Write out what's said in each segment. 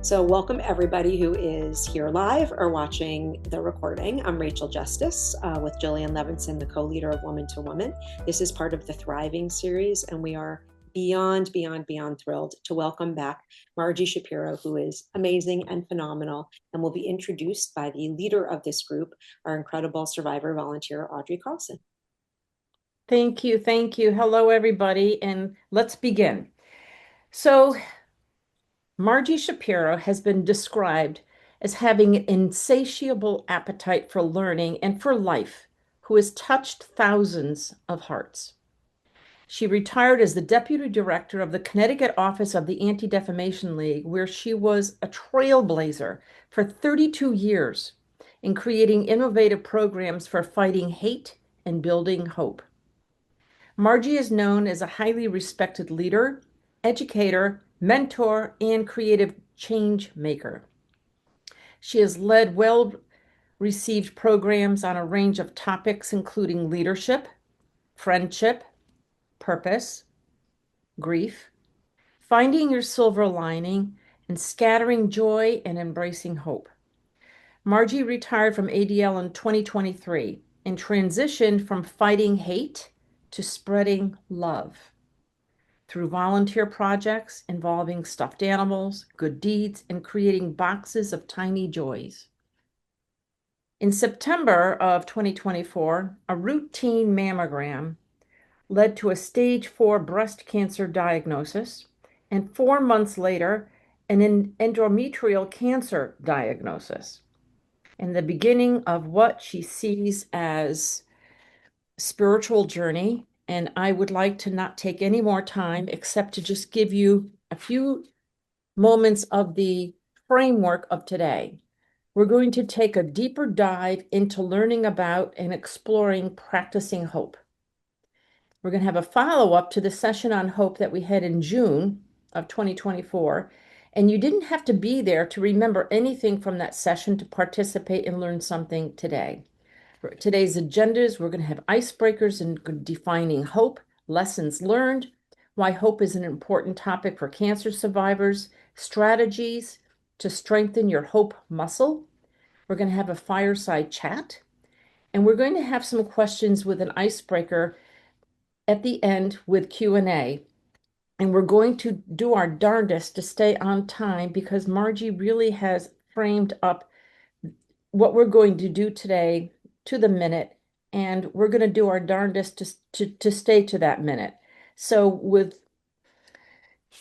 So, welcome everybody who is here live or watching the recording. I'm Rachel Justice with Jillian Levinson, the co leader of Woman to Woman. This is part of the Thriving series, and we are beyond thrilled to welcome back Marji Shapiro, who is amazing and phenomenal, and will be introduced by the leader of this group, our incredible survivor volunteer, Audrey Carlson. Thank you. Thank you. Hello, everybody, and let's begin. So, Marji Shapiro has been described as having an insatiable appetite for learning and for life, who has touched thousands of hearts. She retired as the deputy director of the Connecticut office of the Anti-Defamation League, where she was a trailblazer for 32 years in creating innovative programs for fighting hate and building hope. Marji is known as a highly respected leader, educator, mentor, and creative change maker. She has led well-received programs on a range of topics, including leadership, friendship, purpose, grief, finding your silver lining, and scattering joy and embracing hope. Marji retired from ADL in 2023 and transitioned from fighting hate to spreading love through volunteer projects involving stuffed animals, good deeds, and creating boxes of tiny joys. In September of 2024, a routine mammogram led to a stage 4 breast cancer diagnosis, and 4 months later, an endometrial cancer diagnosis, and the beginning of what she sees as spiritual journey. And I would like to not take any more time except to just give you a few moments of the framework of today. We're going to take a deeper dive into learning about and exploring practicing hope. We're going to have a follow-up to the session on hope that we had in June of 2024. And you didn't have to be there to remember anything from that session to participate and learn something today. For today's agendas, we're going to have icebreakers and defining hope, lessons learned, why hope is an important topic for cancer survivors, strategies to strengthen your hope muscle. We're going to have a fireside chat, and we're going to have some questions with an icebreaker at the end with Q&A. And we're going to do our darndest to stay on time because Marji really has framed up what we're going to do today to the minute, and we're going to do our darndest to stay to that minute. So with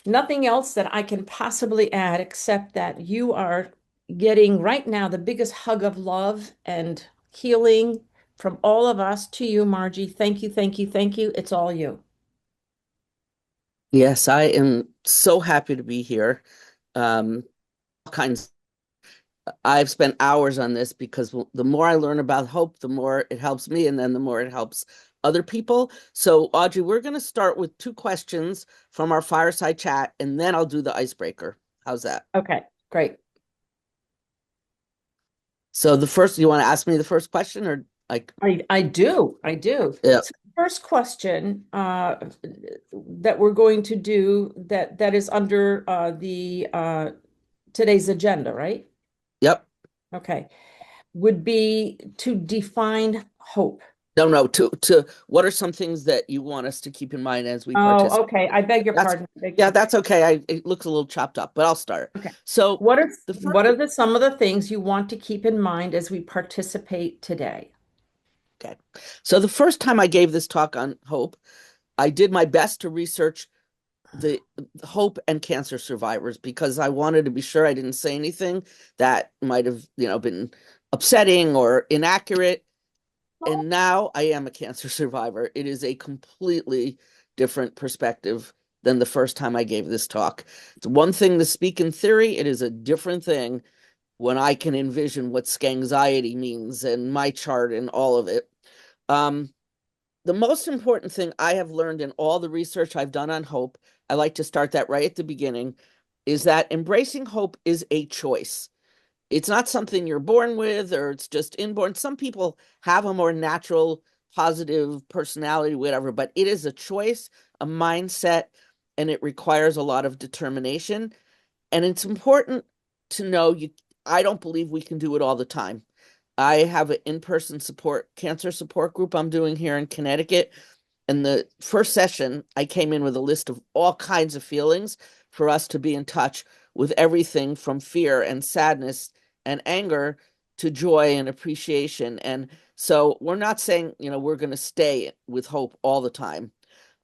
nothing else that I can possibly add except that you are getting right now the biggest hug of love and healing from all of us to you, Marji. Thank you, thank you, thank you. It's all you. Yes, I am so happy to be here. All kinds. I've spent hours on this because the more I learn about hope, the more it helps me, and then the more it helps other people. So, Audrey, we're going to start with two questions from our fireside chat, and then I'll do the icebreaker. How's that? Okay, great. So the first, you want to ask me the first question or like? I do. Yeah. So first question that we're going to do that is under the today's agenda, right? Yep. Okay. Would be to define hope. No, to what are some things that you want us to keep in mind as we Oh, participate? okay. I beg your That's pardon. yeah, that's okay. It looks a little chopped up, but I'll start. Okay. So What are the what first, are the some of the things you want to keep in mind as we participate today? okay. So the first time I gave this talk on hope, I did my best to research the hope and cancer survivors because I wanted to be sure I didn't say anything that might have, been upsetting or inaccurate. And now I am a cancer survivor. It is a completely different perspective than the first time I gave this talk. It's one thing to speak in theory, it is a different thing when I can envision what anxiety means and my chart and all of it. Um, the most important thing I have learned in all the research I've done on hope, I like to start that right at the beginning, is that embracing hope is a choice. It's not something you're born with or it's just inborn. Some people have a more natural, positive personality, whatever, but it is a choice, a mindset, and it requires a lot of determination. And it's important to know I don't believe we can do it all the time. I have an in-person cancer support group I'm doing here in Connecticut. And the first session, I came in with a list of all kinds of feelings for us to be in touch with everything from fear and sadness and anger to joy and appreciation. And so we're not saying, we're going to stay with hope all the time.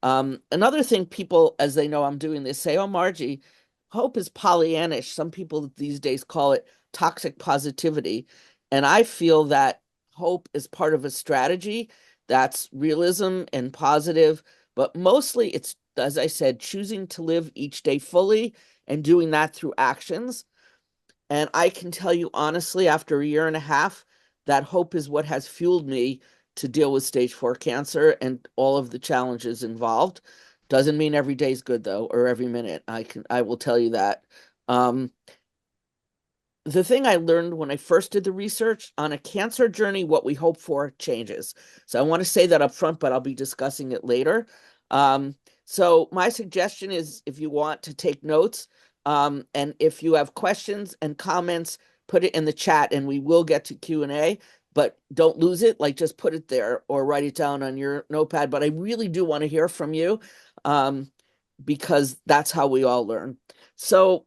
Another thing people, as they know I'm doing this, say, oh, Marji, hope is Pollyannish. Some people these days call it toxic positivity. And I feel that hope is part of a strategy that's realism and positive, but mostly it's, as I said, choosing to live each day fully and doing that through actions. And I can tell you honestly, after a year and a half, that hope is what has fueled me to deal with stage 4 cancer and all of the challenges involved. Doesn't mean every day is good though, or every minute. I will tell you that. Um, the thing I learned when I first did the research on a cancer journey, what we hope for changes. So I want to say that up front, but I'll be discussing it later. So my suggestion is if you want to take notes, and if you have questions and comments, put it in the chat and we will get to Q&A, but don't lose it. Like just put it there or write it down on your notepad. But I really do want to hear from you, because that's how we all learn. So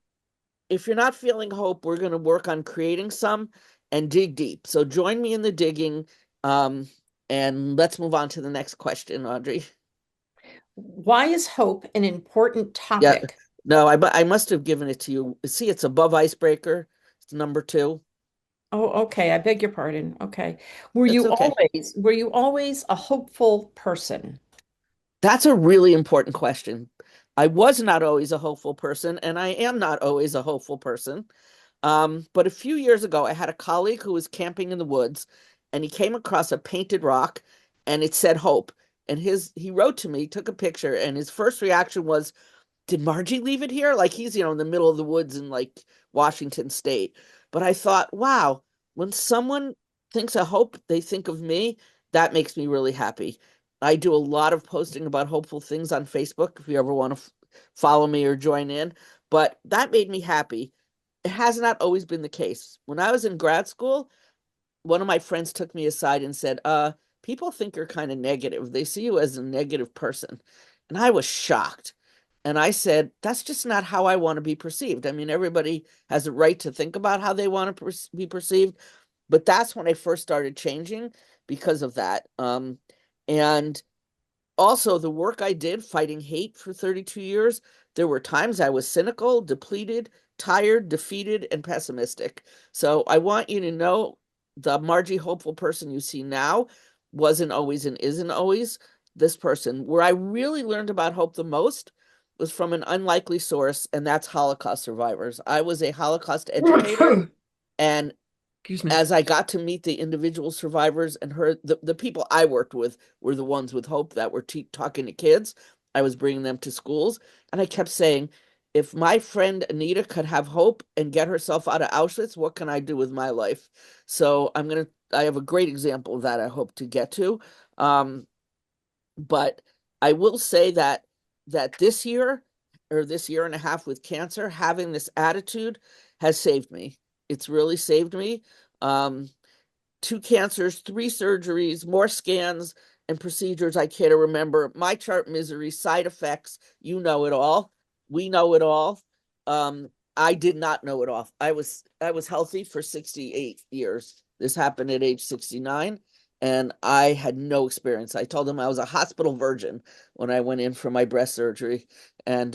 if you're not feeling hope, we're going to work on creating some and dig deep. So join me in the digging. And let's move on to the next question, Audrey. Why is hope an important Yeah, topic? no, I must have given it to you. See, it's above icebreaker. It's number 2. Oh, okay. I beg your pardon. Okay. It's okay. Were you always a hopeful person? That's a really important question. I was not always a hopeful person, and I am not always a hopeful person. But a few years ago, I had a colleague who was camping in the woods, and he came across a painted rock, and it said hope. And he wrote to me, took a picture, and his first reaction was, did Marji leave it here? Like he's, in the middle of the woods in like Washington State. But I thought, wow, when someone thinks of hope, they think of me. That makes me really happy. I do a lot of posting about hopeful things on Facebook if you ever want to follow me or join in. But that made me happy. It has not always been the case. When I was in grad school, one of my friends took me aside and said, people think you're kind of negative. They see you as a negative person. And I was shocked. And I said, that's just not how I want to be perceived. I mean, everybody has a right to think about how they want to be perceived. But that's when I first started changing because of that. And also, the work I did fighting hate for 32 years, there were times I was cynical, depleted, tired, defeated, and pessimistic. So I want you to know the Marji hopeful person you see now wasn't always and isn't always this person. Where I really learned about hope the most was from an unlikely source, and that's Holocaust survivors. I was a Holocaust educator, and Excuse me. as I got to meet the individual survivors and heard the people I worked with were the ones with hope that were talking to kids. I was bringing them to schools, and I kept saying, if my friend Anita could have hope and get herself out of Auschwitz, what can I do with my life? So I have a great example of that I hope to get to. But I will say that this year or this year and a half with cancer, having this attitude has saved me. It's really saved me. Um, 2 cancers, 3 surgeries, more scans and procedures I can't remember. My chart misery, side effects, you know it all. We know it all. I did not know it all. I was healthy for 68 years. This happened at age 69 and I had no experience. I told them I was a hospital virgin when I went in for my breast surgery. And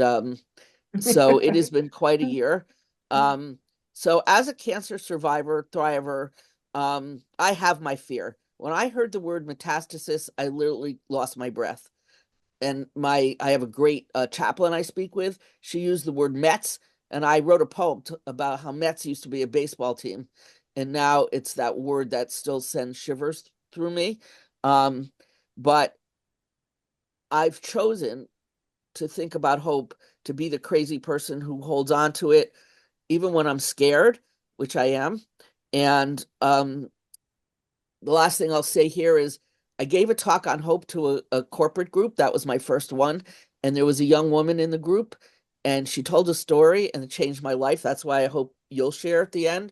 so it has been quite a year. So as a cancer survivor, thriver, I have my fear. When I heard the word metastasis, I literally lost my breath. And I have a great chaplain I speak with. She used the word Mets, and I wrote a poem about how Mets used to be a baseball team, and now it's that word that still sends shivers through me. Um, but I've chosen to think about hope, to be the crazy person who holds on to it, even when I'm scared, which I am. And the last thing I'll say here is I gave a talk on hope to a corporate group. That was my first one. And there was a young woman in the group. And she told a story and it changed my life. That's why I hope you'll share at the end.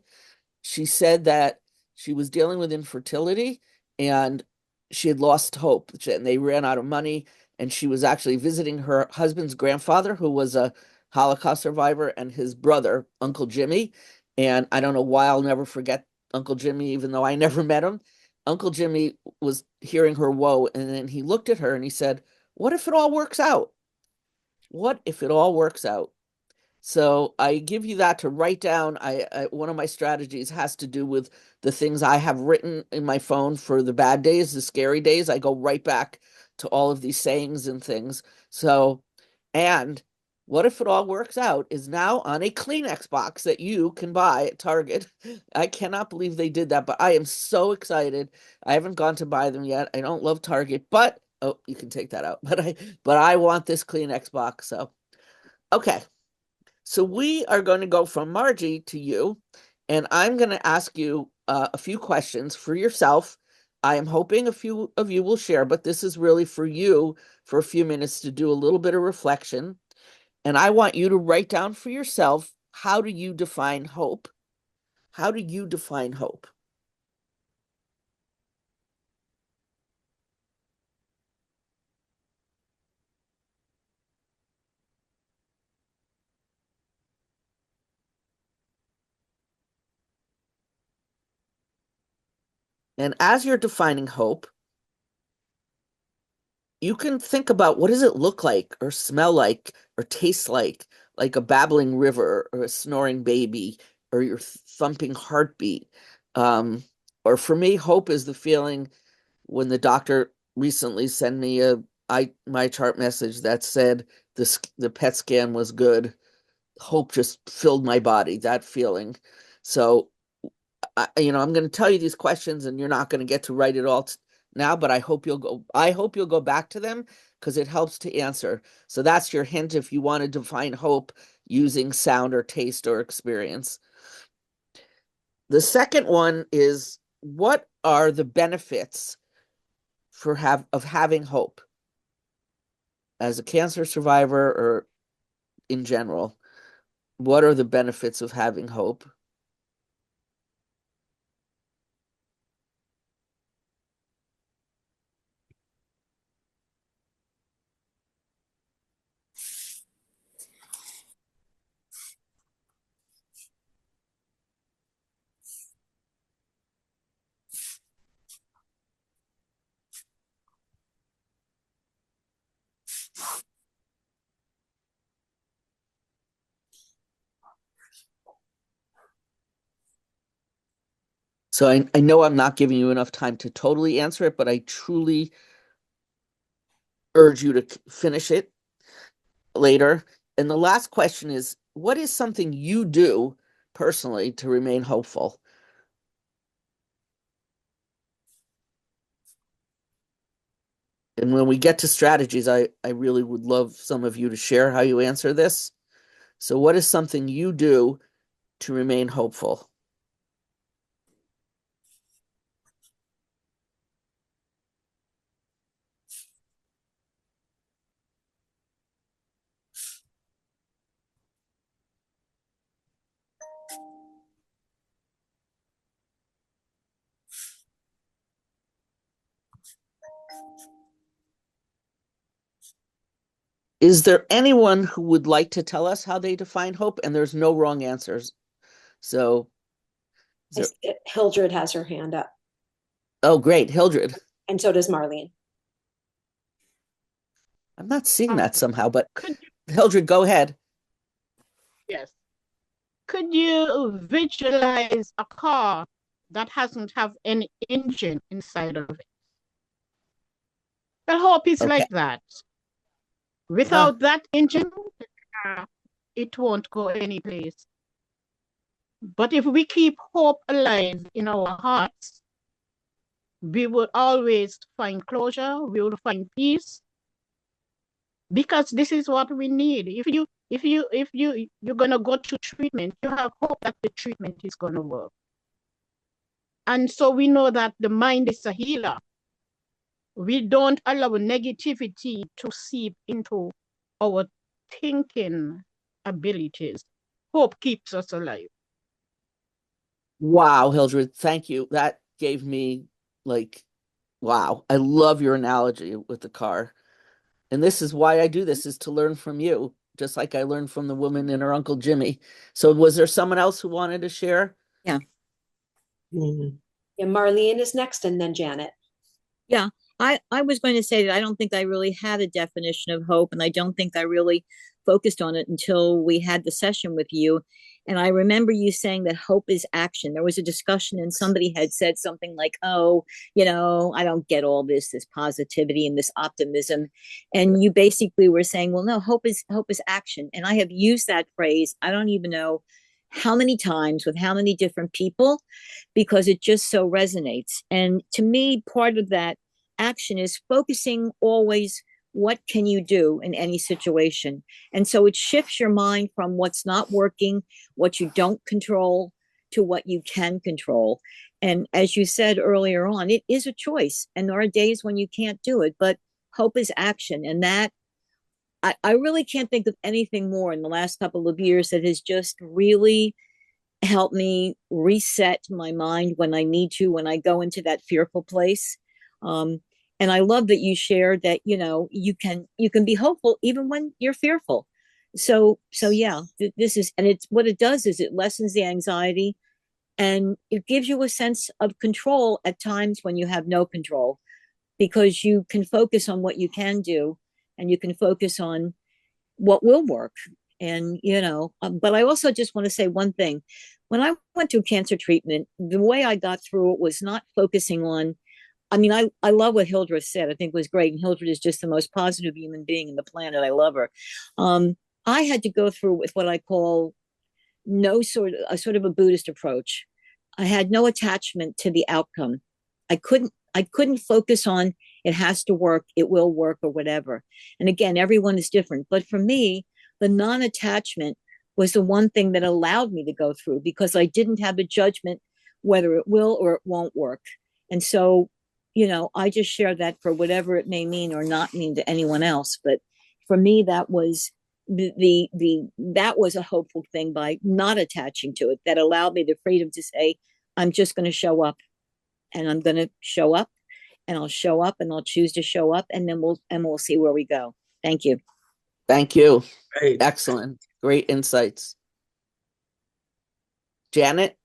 She said that she was dealing with infertility and she had lost hope and they ran out of money. And she was actually visiting her husband's grandfather, who was a Holocaust survivor, and his brother, Uncle Jimmy. And I don't know why I'll never forget Uncle Jimmy, even though I never met him. Uncle Jimmy was hearing her woe, and then he looked at her and he said, "What if it all works out? What if it all works out?" So I give you that to write down. One of my strategies has to do with the things I have written in my phone for the bad days, the scary days. I go right back to all of these sayings and things. So, and what if it all works out is now on a Kleenex box that you can buy at Target. I cannot believe they did that, but I am so excited. I haven't gone to buy them yet. I don't love Target, but oh, you can take that out. But I want this Kleenex box. So, okay. So we are going to go from Margie to you, and I'm going to ask you a few questions for yourself. I am hoping a few of you will share, but this is really for you for a few minutes to do a little bit of reflection. And I want you to write down for yourself, how do you define hope? How do you define hope? And as you're defining hope, you can think about, what does it look like or smell like or taste like a babbling river or a snoring baby or your thumping heartbeat. Um, or for me, hope is the feeling when the doctor recently sent me my chart message that said the PET scan was good. Hope just filled my body, that feeling. So I'm going to tell you these questions and you're not going to get to write it all now, but I hope you'll go back to them because it helps to answer. So that's your hint if you want to define hope using sound or taste or experience. The second one is, what are the benefits of having hope as a cancer survivor or in general? What are the benefits of having hope? So I know I'm not giving you enough time to totally answer it, but I truly urge you to finish it later. And the last question is, what is something you do personally to remain hopeful? And when we get to strategies, I really would love some of you to share how you answer this. So, what is something you do to remain hopeful? Is there anyone who would like to tell us how they define hope? And there's no wrong answers. So, Hildred has her hand up. oh, great, Hildred. And so does Marlene. I'm not seeing that somehow, but Could you, Hildred, go ahead. yes. Could you visualize a car that hasn't have any engine inside of it? Well, hope is Okay. like that. Without that engine, it won't go anyplace. But if we keep hope alive in our hearts, we will always find closure, we will find peace, because this is what we need. You're gonna go to treatment, you have hope that the treatment is gonna work. And so we know that the mind is a healer. We don't allow negativity to seep into our thinking abilities. Hope keeps us alive. Wow, Hildred, thank you. That gave me like, wow. I love your analogy with the car. And this is why I do this, is to learn from you, just like I learned from the woman and her Uncle Jimmy. So was there someone else who wanted to share? Yeah. Mm. Yeah, Marlene is next, and then Janet. Yeah, I was going to say that I don't think I really had a definition of hope, and I don't think I really focused on it until we had the session with you. And I remember you saying that hope is action. There was a discussion, and somebody had said something like, "Oh, I don't get all this positivity and this optimism." And you basically were saying, "Well, no, hope is action." And I have used that phrase, I don't even know how many times with how many different people, because it just so resonates. And to me, part of that action is focusing always what can you do in any situation. And so it shifts your mind from what's not working, what you don't control, to what you can control. And as you said earlier on, it is a choice. And there are days when you can't do it, but hope is action. And that I really can't think of anything more in the last couple of years that has just really helped me reset my mind when I need to, when I go into that fearful place. Um, and I love that you shared that, you can be hopeful even when you're fearful. So yeah, this is, and it's what it does is it lessens the anxiety, and it gives you a sense of control at times when you have no control, because you can focus on what you can do, and you can focus on what will work. And but I also just want to say one thing. When I went through cancer treatment, the way I got through it was not focusing on, I mean, I love what Hildred said. I think it was great. And Hildred is just the most positive human being in the planet. I love her. I had to go through with what I call no sort of a Buddhist approach. I had no attachment to the outcome. I couldn't focus on it has to work, it will work, or whatever. And again, everyone is different. But for me, the non-attachment was the one thing that allowed me to go through, because I didn't have a judgment whether it will or it won't work. And so, I just share that for whatever it may mean or not mean to anyone else. But for me, that was that was a hopeful thing, by not attaching to it, that allowed me the freedom to say, I'm just going to show up, and I'm going to show up, and I'll show up, and I'll choose to show up, and then we'll see where we go. Thank you. Thank you. Right. Excellent. Great insights. Janet?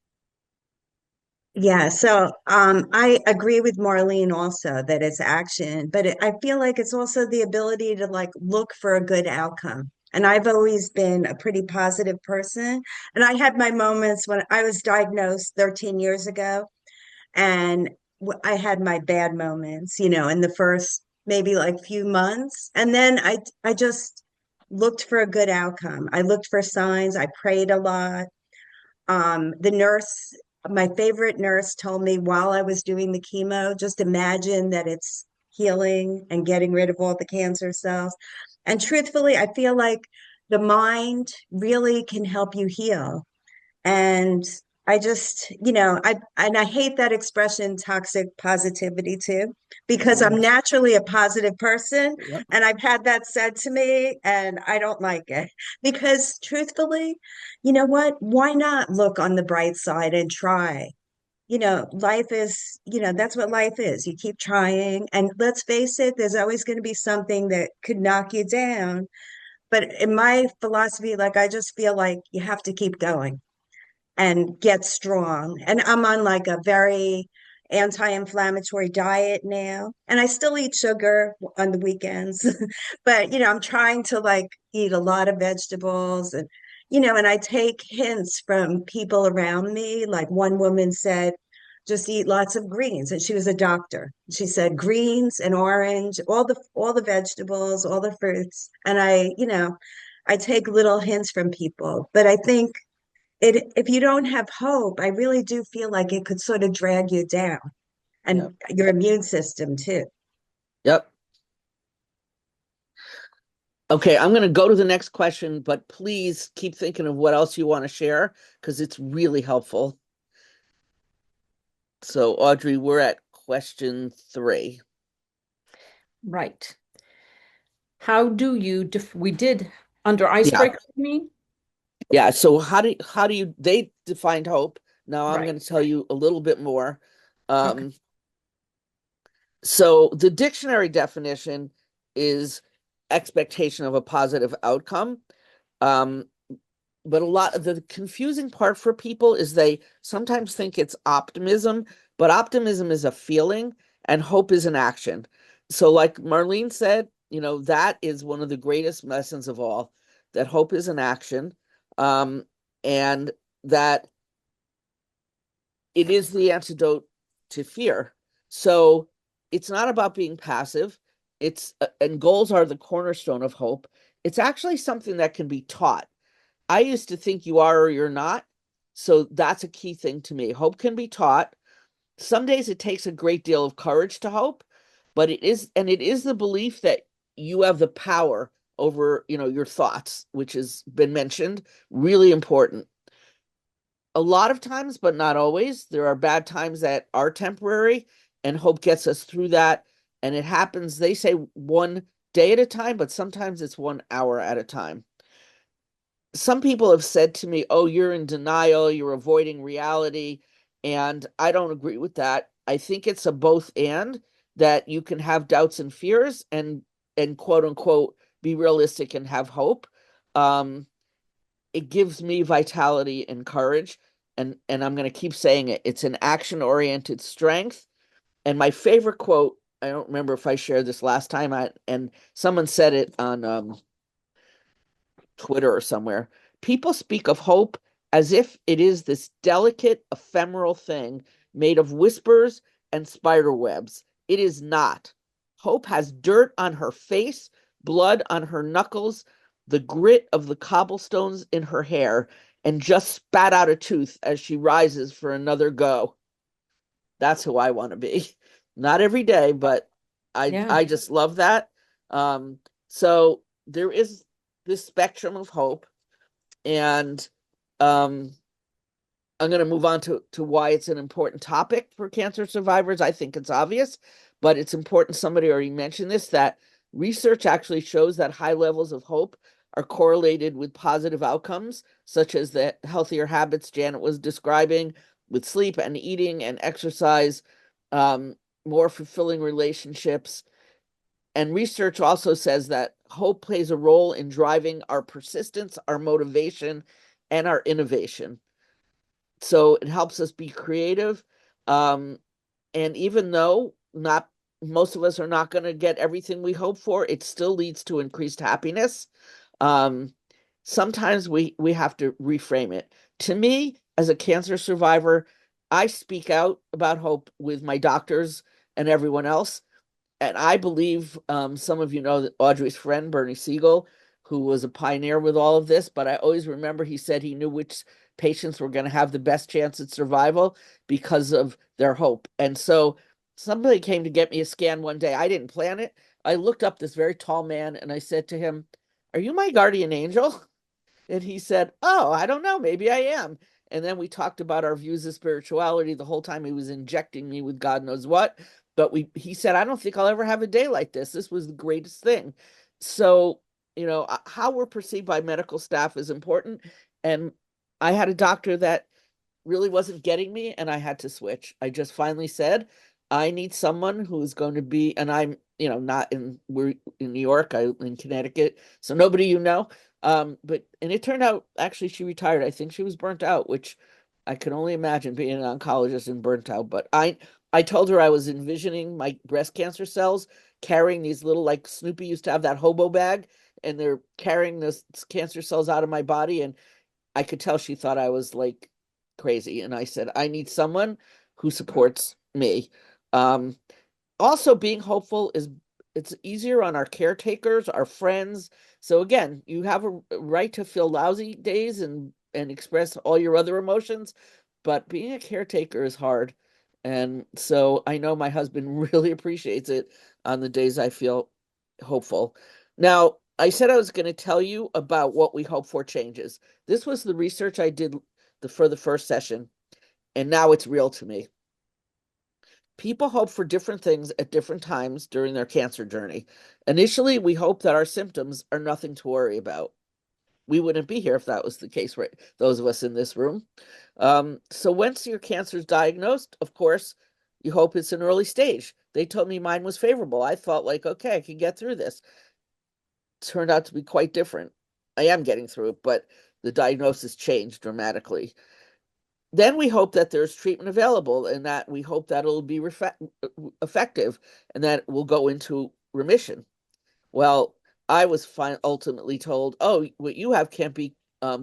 Yeah, so I agree with Marlene also that it's action, but I feel like it's also the ability to like look for a good outcome. And I've always been a pretty positive person. And I had my moments when I was diagnosed 13 years ago, and I had my bad moments, in the first maybe like few months. And then I just looked for a good outcome. I looked for signs. I prayed a lot. The nurse, my favorite nurse, told me while I was doing the chemo, just imagine that it's healing and getting rid of all the cancer cells. And truthfully, I feel like the mind really can help you heal. And I just, I hate that expression toxic positivity too, because I'm naturally a positive person. Yep. And I've had that said to me, and I don't like it, because truthfully, you know what? Why not look on the bright side and try? Life is, that's what life is. You keep trying. And let's face it, there's always going to be something that could knock you down. But in my philosophy, like, I just feel like you have to keep going and get strong. And I'm on like a very anti-inflammatory diet now. And I still eat sugar on the weekends, but I'm trying to like eat a lot of vegetables, and I take hints from people around me. Like one woman said, just eat lots of greens. And she was a doctor. She said greens and orange, all the vegetables, all the fruits. And I take little hints from people. But I think if you don't have hope, I really do feel like it could sort of drag you down, and your immune system too. Yep. Okay, I'm going to go to the next question, but please keep thinking of what else you want to share, because it's really helpful. So, Audrey, we're at question 3. Right. How do you we did under icebreaker, you mean? Yeah. So how do you they defined hope? Now I'm Right. going to tell you a little bit more. Okay. So the dictionary definition is expectation of a positive outcome. Um, but a lot of the confusing part for people is they sometimes think it's optimism, but optimism is a feeling and hope is an action. So, like Marlene said, that is one of the greatest lessons of all, that hope is an action, and that it is the antidote to fear. So it's not about being passive. And goals are the cornerstone of hope. It's actually something that can be taught. I used to think you are or you're not. So that's a key thing to me. Hope can be taught. Some days it takes a great deal of courage to hope, but it is the belief that you have the power over, your thoughts, which has been mentioned, really important. A lot of times, but not always. There are bad times that are temporary, and hope gets us through that. And it happens, they say 1 day at a time, but sometimes it's 1 hour at a time. Some people have said to me, "Oh, you're in denial, you're avoiding reality." And I don't agree with that. I think it's a both and, that you can have doubts and fears and quote unquote be realistic and have hope. Um, it gives me vitality and courage. And I'm going to keep saying it. It's an action oriented strength. And my favorite quote, I don't remember if I shared this last time, and someone said it on Twitter or somewhere. People speak of hope as if it is this delicate, ephemeral thing made of whispers and spider webs. It is not. Hope has dirt on her face, blood on her knuckles, the grit of the cobblestones in her hair, and just spat out a tooth as she rises for another go. That's who I want to be. Not every day, but I Yeah. I just love that. So there is this spectrum of hope, and um, I'm going to move on to why it's an important topic for cancer survivors. I think it's obvious, but it's important. Somebody already mentioned this, that research actually shows that high levels of hope are correlated with positive outcomes, such as the healthier habits Janet was describing, with sleep and eating and exercise, um, more fulfilling relationships. And research also says that hope plays a role in driving our persistence, our motivation, and our innovation. So it helps us be creative. Um, and even though not most of us are not going to get everything we hope for, it still leads to increased happiness. Um, Sometimes we have to reframe it. To me, as a cancer survivor, I speak out about hope with my doctors and everyone else. And I believe, some of you know that Audrey's friend, Bernie Siegel, who was a pioneer with all of this, but I always remember he said he knew which patients were going to have the best chance at survival because of their hope. And so somebody came to get me a scan one day. I didn't plan it. I looked up this very tall man and I said to him, "Are you my guardian angel?" And he said, "Oh, I don't know. Maybe I am." And then we talked about our views of spirituality the whole time. He was injecting me with God knows what. But he said, "I don't think I'll ever have a day like this. This was the greatest thing." So, how we're perceived by medical staff is important. And I had a doctor that really wasn't getting me, and I had to switch. I just finally said, I need someone who's going to be, and I'm, not we're in New York, I in Connecticut, so nobody and it turned out actually she retired. I think she was burnt out, which I can only imagine being an oncologist and burnt out. But I told her I was envisioning my breast cancer cells carrying these little, like Snoopy used to have that hobo bag, and they're carrying those cancer cells out of my body, and I could tell she thought I was like crazy. And I said, I need someone who supports me. Um, Also, being hopeful is it's easier on our caretakers, our friends. So again, you have a right to feel lousy days and express all your other emotions, but being a caretaker is hard. And so I know my husband really appreciates it on the days I feel hopeful. Now, I said I was going to tell you about what we hope for changes. This was the research I did for the first session, and now it's real to me. People hope for different things at different times during their cancer journey. Initially, we hope that our symptoms are nothing to worry about. we wouldn't be here if that was the case, right? Those of us in this room. So once your cancer is diagnosed, of course, you hope it's an early stage. They told me mine was favorable. I thought like, okay, I can get through this. Turned out to be quite different. I am getting through it, but the diagnosis changed dramatically. Then we hope that there's treatment available and that we hope that it'll be effective and that it will go into remission. Well, I was ultimately told, oh, what you have can't be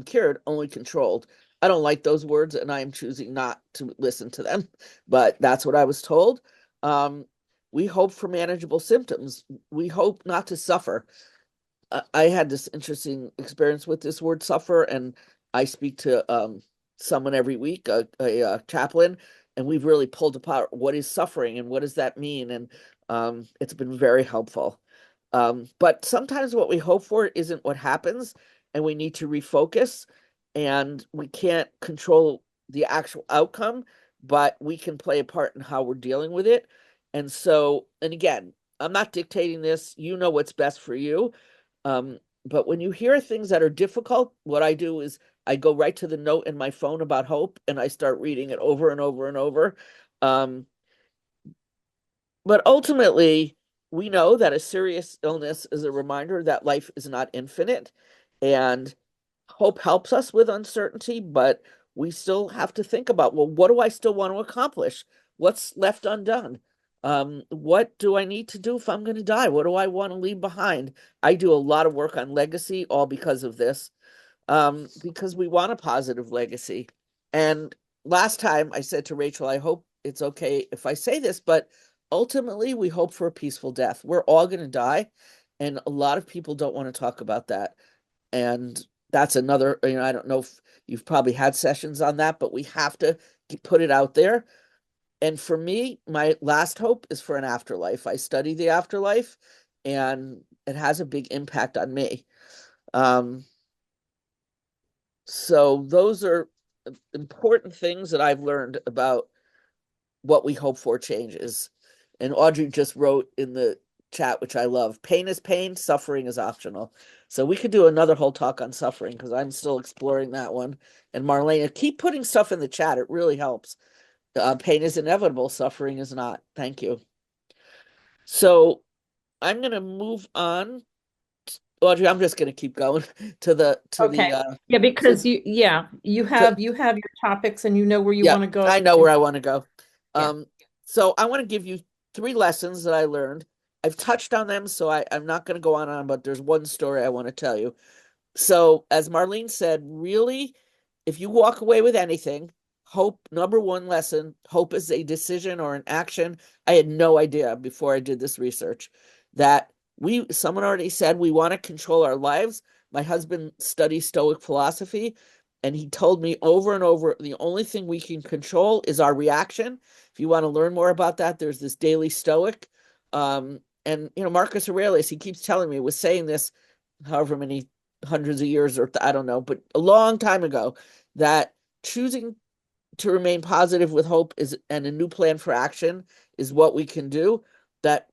cured, only controlled. I don't like those words, and I am choosing not to listen to them, but that's what I was told. We hope for manageable symptoms. We hope not to suffer. I had this interesting experience with this word suffer, and I speak to someone every week, a chaplain, and we've really pulled apart what is suffering and what does that mean, and it's been very helpful. But sometimes what we hope for isn't what happens, and we need to refocus, and we can't control the actual outcome, but we can play a part in how we're dealing with it. And so, and again, I'm not dictating this. You know what's best for you. But when you hear things that are difficult, what I do is I go right to the note in my phone about hope and I start reading it over and over and over. But ultimately, we know that a serious illness is a reminder that life is not infinite, and hope helps us with uncertainty, but we still have to think about, well, what do I still want to accomplish? What's left undone? What do I need to do if I'm going to die? What do I want to leave behind? I do a lot of work on legacy, all because of this, because we want a positive legacy. And last time I said to Rachel, I hope it's okay if I say this, but ultimately we hope for a peaceful death. We're all going to die, and a lot of people don't want to talk about that. And that's another, I don't know if you've probably had sessions on that, but we have to put it out there. And for me, my last hope is for an afterlife. I study the afterlife, and it has a big impact on me. So those are important things that I've learned about what we hope for changes. And Audrey just wrote in the chat, which I love, pain is pain, suffering is optional. So we could do another whole talk on suffering because I'm still exploring that one. And Marlena, keep putting stuff in the chat. It really helps. Pain is inevitable, suffering is not. Thank you. So I'm going to move on. Audrey, I'm just going to keep going to the Okay. Yeah, because you have your topics and you know where you want to go. I know where I want to go. Yeah. So I want to give you 3 lessons that I learned. I've touched on them, so I'm not going to go on, but there's one story I want to tell you. So as Marlene said, really, if you walk away with anything, hope, number 1 lesson, hope is a decision or an action. I had no idea before I did this research that someone already said we want to control our lives. My husband studies Stoic philosophy, and he told me over and over, the only thing we can control is our reaction. If you want to learn more about that, there's this daily Stoic. And Marcus Aurelius, he keeps telling me, was saying this however many hundreds of years, or I don't know, but a long time ago, that choosing to remain positive with hope and a new plan for action is what we can do. That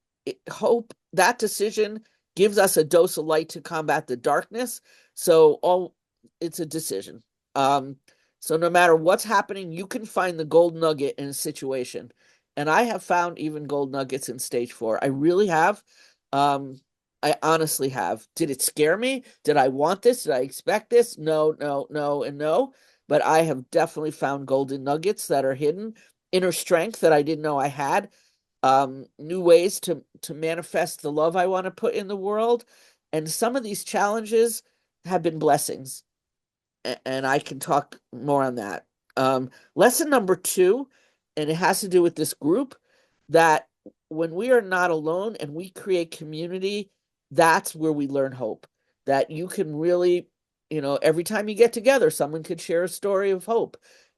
hope, that decision gives us a dose of light to combat the darkness. So it's a decision. So no matter what's happening, you can find the gold nugget in a situation. And I have found even gold nuggets in stage 4. I really have. I honestly have. Did it scare me? Did I want this? Did I expect this? No, no, no, and no. But I have definitely found golden nuggets that are hidden, inner strength that I didn't know I had, new ways to manifest the love I want to put in the world. And some of these challenges have been blessings. And I can talk more on that. Lesson number 2, and it has to do with this group, that when we are not alone and we create community, that's where we learn hope. That you can really, every time you get together, someone could share a story of hope.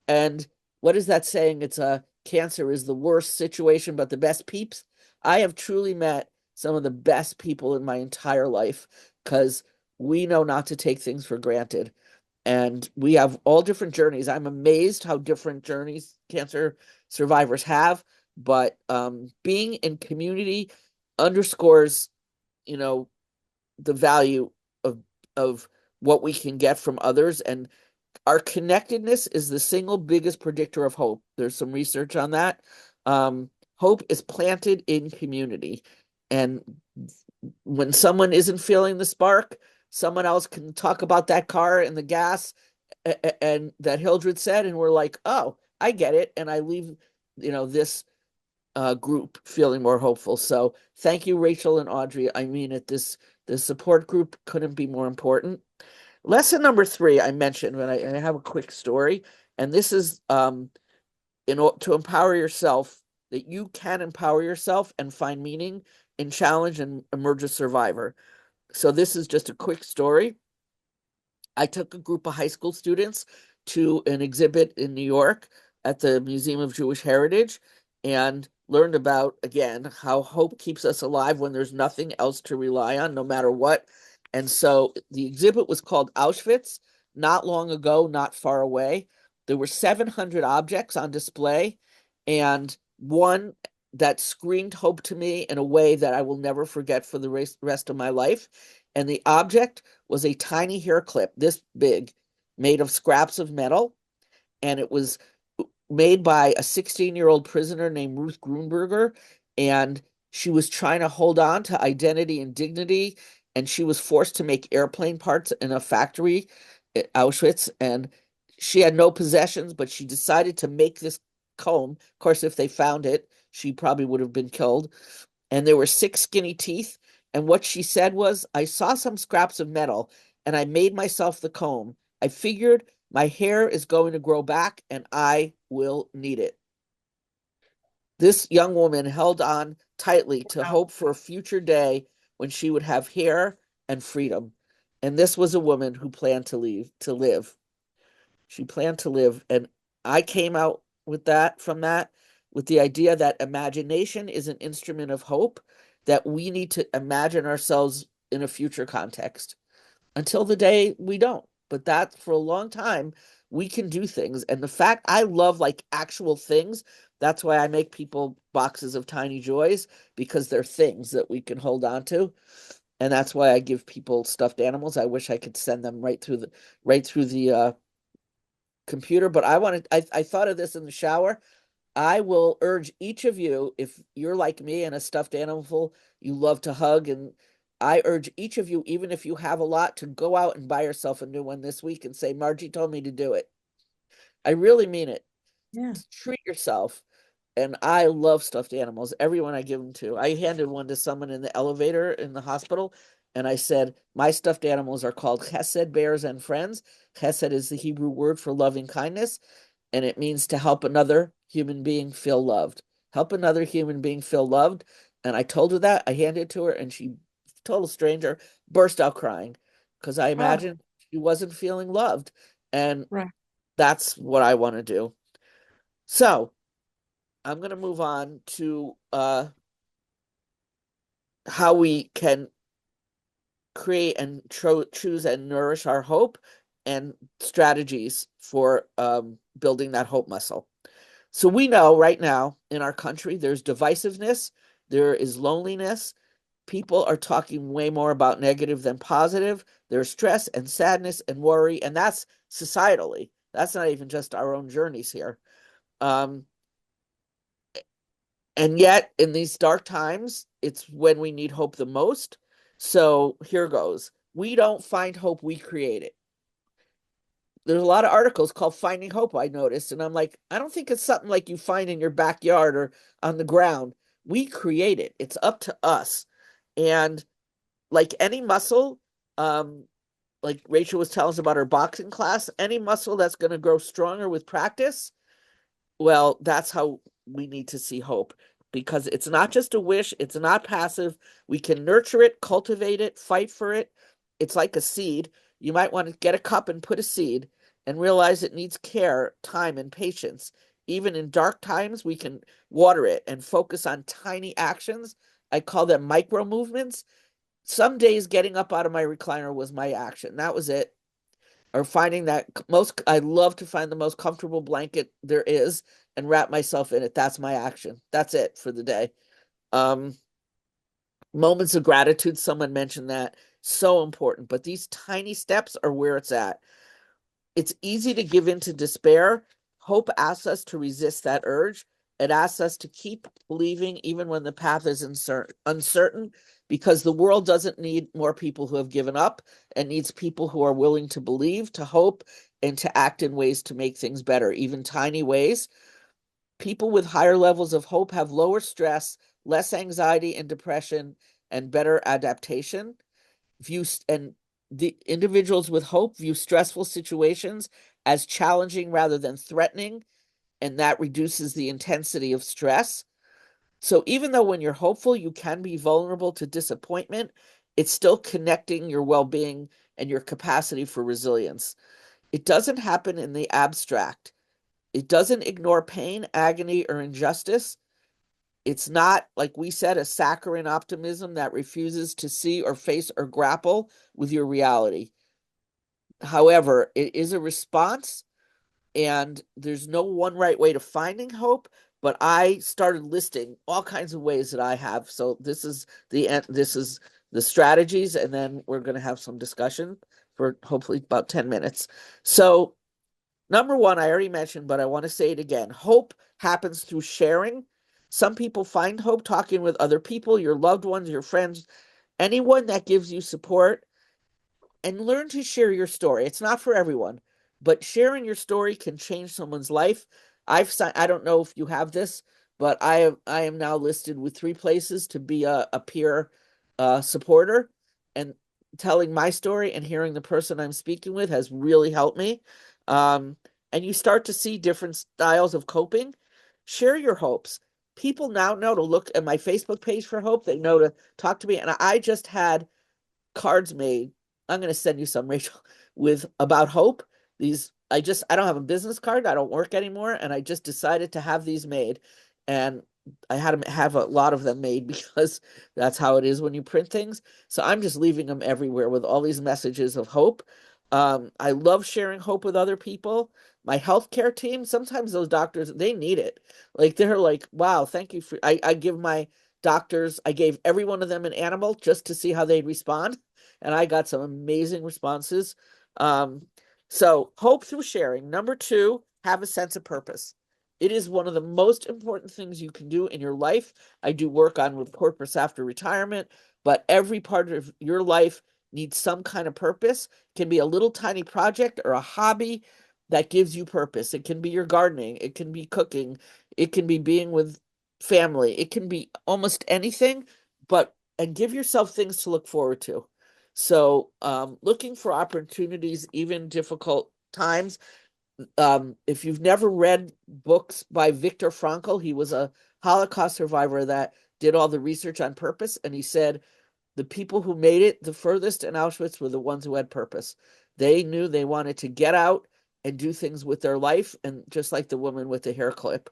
And what is that saying? It's cancer is the worst situation, but the best peeps. I have truly met some of the best people in my entire life because we know not to take things for granted. And we have all different journeys. I'm amazed how different journeys cancer survivors have, but being in community underscores, the value of what we can get from others. And our connectedness is the single biggest predictor of hope. There's some research on that. Hope is planted in community. And when someone isn't feeling the spark, someone else can talk about that car and the gas and that Hildred said, and we're like, oh, I get it. And I leave, this group feeling more hopeful. So thank you, Rachel and Audrey. I mean it, this support group couldn't be more important. Lesson number 3, I mentioned, when I have a quick story, and this is to empower yourself, that you can empower yourself and find meaning in challenge and emerge a survivor. So this is just a quick story. I took a group of high school students to an exhibit in New York at the Museum of Jewish Heritage and learned about, again, how hope keeps us alive when there's nothing else to rely on, no matter what. And so the exhibit was called Auschwitz, not long ago, not far away. There were 700 objects on display, and one that screamed hope to me in a way that I will never forget for the rest of my life. And the object was a tiny hair clip, this big, made of scraps of metal. And it was made by a 16-year-old prisoner named Ruth Grunberger. And she was trying to hold on to identity and dignity. And she was forced to make airplane parts in a factory at Auschwitz. And she had no possessions, but she decided to make this comb. Of course, if they found it, she probably would have been killed. And there were 6 skinny teeth. And what she said was, I saw some scraps of metal and I made myself the comb. I figured my hair is going to grow back and I will need it. This young woman held on tightly to hope for a future day when she would have hair and freedom. And this was a woman who planned to live. She planned to live. And I came out with with the idea that imagination is an instrument of hope, that we need to imagine ourselves in a future context until the day we don't. But that, for a long time, we can do things. And the fact, I love like actual things. That's why I make people boxes of tiny joys, because they're things that we can hold on to. And that's why I give people stuffed animals. I wish I could send them right through the computer. But I thought of this in the shower. I will urge each of you, if you're like me and a stuffed animal you love to hug, and I urge each of you, even if you have a lot, to go out and buy yourself a new one this week and say, Margie told me to do it. I really mean it. Yeah. Treat yourself. And I love stuffed animals. Everyone I give them to. I handed one to someone in the elevator in the hospital, and I said, my stuffed animals are called Chesed, bears and friends. Chesed is the Hebrew word for loving kindness, and it means to help another human being feel loved. Help another human being feel loved. And I told her that. I handed it to her, and she, total stranger, burst out crying because I imagined she wasn't feeling loved. And Right. that's what I want to do. So I'm going to move on to how we can create and choose and nourish our hope, and strategies for building that hope muscle. So we know right now in our country, there's divisiveness, there is loneliness. People are talking way more about negative than positive. There's stress and sadness and worry, and that's societally. That's not even just our own journeys here. And yet, in these dark times, it's when we need hope the most. So here goes. We don't find hope, we create it. There's a lot of articles called Finding Hope, I noticed. And I'm like, I don't think it's something like you find in your backyard or on the ground. We create it. It's up to us. And like any muscle, like Rachel was telling us about her boxing class, any muscle that's going to grow stronger with practice, well, that's how we need to see hope, because it's not just a wish. It's not passive. We can nurture it, cultivate it, fight for it. It's like a seed. You might want to get a cup and put a seed and realize it needs care, time, and patience. Even in dark times, we can water it and focus on tiny actions. I call them micro movements. Some days getting up out of my recliner was my action. That was it. Or finding that I love to find the most comfortable blanket there is and wrap myself in it. That's my action. That's it for the day. Moments of gratitude. Someone mentioned that. So important. But these tiny steps are where it's at. It's easy to give in to despair. Hope asks us to resist that urge. It asks us to keep believing even when the path is uncertain, because the world doesn't need more people who have given up. It needs people who are willing to believe, to hope, and to act in ways to make things better, even tiny ways. People with higher levels of hope have lower stress, less anxiety and depression, and better adaptation. And the individuals with hope view stressful situations as challenging rather than threatening, and that reduces the intensity of stress. So even though when you're hopeful, you can be vulnerable to disappointment, it's still connecting your well-being and your capacity for resilience. It doesn't happen in the abstract. It doesn't ignore pain, agony, or injustice. It's not, like we said, a saccharine optimism that refuses to see or face or grapple with your reality. However, it is a response, and there's no one right way to finding hope. But I started listing all kinds of ways that I have. So this is the strategies, and then we're going to have some discussion for hopefully about 10 minutes. So number one, I already mentioned, but I want to say it again. Hope happens through sharing. Some people find hope talking with other people, your loved ones, your friends, anyone that gives you support, and learn to share your story. It's not for everyone, but sharing your story can change someone's life. I don't know if you have this, but I am now listed with 3 places to be a peer supporter, and telling my story and hearing the person I'm speaking with has really helped me. And you start to see different styles of coping. Share your hopes. People now know to look at my Facebook page for hope. They know to talk to me. And I just had cards made. I'm going to send you some, Rachel, with about hope. I don't have a business card. I don't work anymore. And I just decided to have these made. And I had to have a lot of them made because that's how it is when you print things. So I'm just leaving them everywhere with all these messages of hope. I love sharing hope with other people. My healthcare team, sometimes those doctors, they need it. Like they're like, wow, thank you for, I give my doctors, I gave every one of them an animal just to see how they'd respond. And I got some amazing responses. So hope through sharing. Number 2, have a sense of purpose. It is one of the most important things you can do in your life. I do work on with purpose after retirement, but every part of your life needs some kind of purpose. It can be a little tiny project or a hobby that gives you purpose. It can be your gardening. It can be cooking. It can be being with family. It can be almost anything, and give yourself things to look forward to. So looking for opportunities, even difficult times. If you've never read books by Viktor Frankl, he was a Holocaust survivor that did all the research on purpose. And he said the people who made it the furthest in Auschwitz were the ones who had purpose. They knew they wanted to get out and do things with their life. And just like the woman with the hair clip.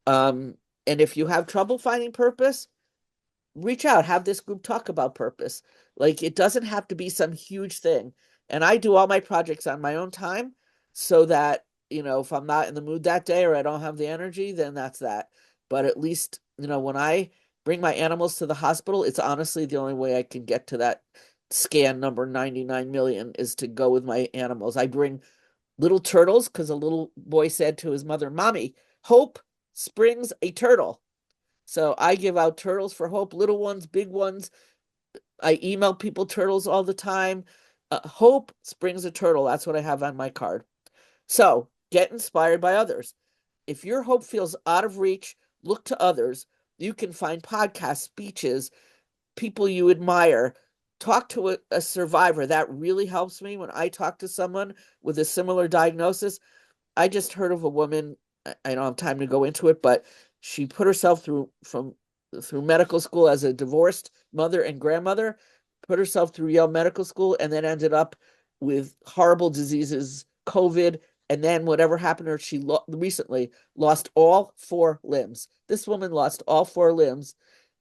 And if you have trouble finding purpose, reach out, have this group talk about purpose. Like it doesn't have to be some huge thing. And I do all my projects on my own time so that, if I'm not in the mood that day or I don't have the energy, then that's that. But at least, when I bring my animals to the hospital, it's honestly the only way I can get to that scan number 99 million is to go with my animals. I bring little turtles because a little boy said to his mother, Mommy, hope springs a turtle. So I give out turtles for hope, little ones, big ones. I email people turtles all the time. Hope springs a turtle. That's what I have on my card. So get inspired by others. If your hope feels out of reach, look to others. You can find podcasts, speeches, people you admire. Talk to a survivor. That really helps me when I talk to someone with a similar diagnosis. I just heard of a woman, I don't have time to go into it, but she put herself through medical school as a divorced mother and grandmother, put herself through Yale Medical School, and then ended up with horrible diseases, COVID, and then whatever happened to her, she recently lost all 4 limbs. This woman lost all 4 limbs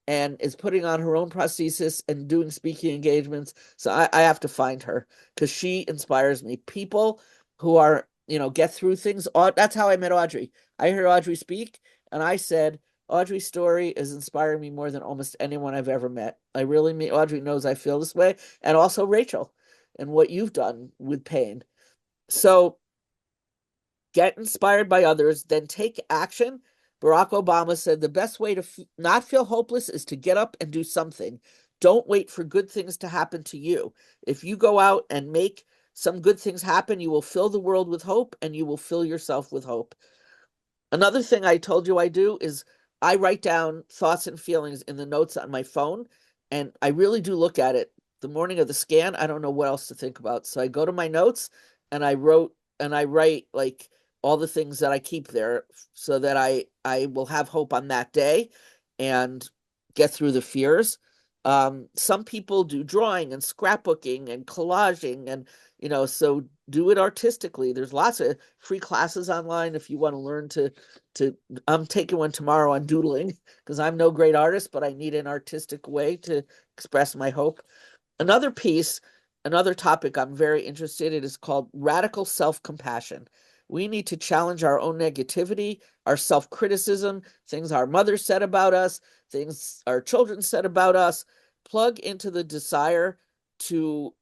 and is putting on her own prosthesis and doing speaking engagements. So I have to find her because she inspires me. People who are, get through things. That's how I met Audrey. I heard Audrey speak and I said, Audrey's story is inspiring me more than almost anyone I've ever met. I really mean, Audrey knows I feel this way, and also Rachel, and what you've done with pain. So get inspired by others, then take action. Barack Obama said the best way to not feel hopeless is to get up and do something. Don't wait for good things to happen to you. If you go out and make some good things happen, you will fill the world with hope and you will fill yourself with hope. Another thing I told you I do is I write down thoughts and feelings in the notes on my phone, and I really do look at it. The morning of the scan, I don't know what else to think about. So I go to my notes and I write like all the things that I keep there so that I will have hope on that day and get through the fears. Some people do drawing and scrapbooking and collaging, and so do it artistically. There's lots of free classes online if you want to learn to I'm taking one tomorrow on doodling because I'm no great artist, but I need an artistic way to express my hope. Another piece, another topic I'm very interested in is called radical self-compassion. We need to challenge our own negativity, our self-criticism, things our mother said about us, things our children said about us, plug into the desire to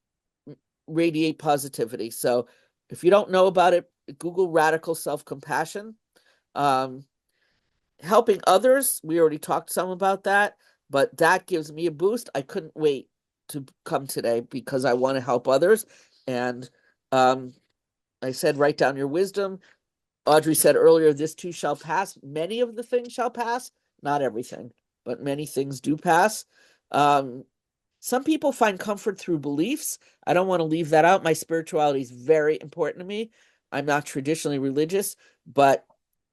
radiate positivity. So if you don't know about it, Google radical self-compassion. Helping others, we already talked some about that, but that gives me a boost. I couldn't wait to come today because I want to help others. And I said, write down your wisdom. Audrey said earlier, this too shall pass. Many of the things shall pass, not everything, but many things do pass. Some people find comfort through beliefs. I don't want to leave that out. My spirituality is very important to me. I'm not traditionally religious, but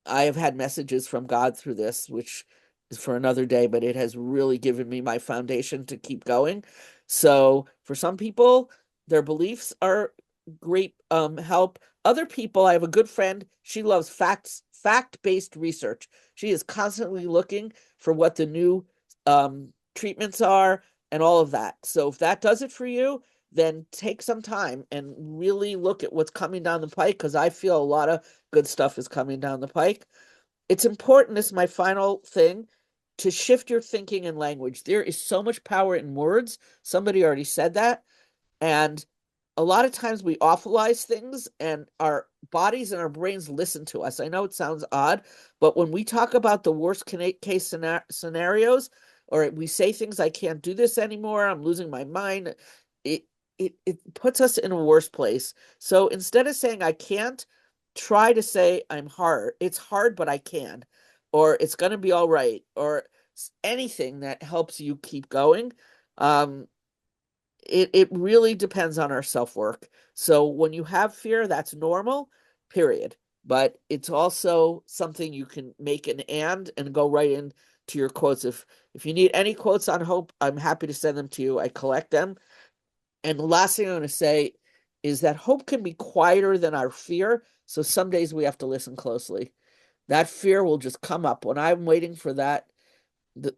I have had messages from God through this, which is for another day, but it has really given me my foundation to keep going. So for some people, their beliefs are great help. Other people, I have a good friend, she loves fact-based research. She is constantly looking for what the new treatments are and all of that. So if that does it for you, then take some time and really look at what's coming down the pike, because I feel a lot of good stuff is coming down the pike. It's important, this is my final thing, to shift your thinking and language. There is so much power in words. Somebody already said that. And a lot of times we awfulize things and our bodies and our brains listen to us. I know it sounds odd, but when we talk about the worst case scenarios, or we say things, I can't do this anymore, I'm losing my mind, it puts us in a worse place. So instead of saying I can't, try to say it's hard, but I can, or it's going to be all right, or anything that helps you keep going. It really depends on our self-work. So when you have fear, that's normal, period. But it's also something you can make an and go right into your quotes. If you need any quotes on hope, I'm happy to send them to you. I collect them. And the last thing I'm going to say is that hope can be quieter than our fear. So some days we have to listen closely. That fear will just come up. When I'm waiting for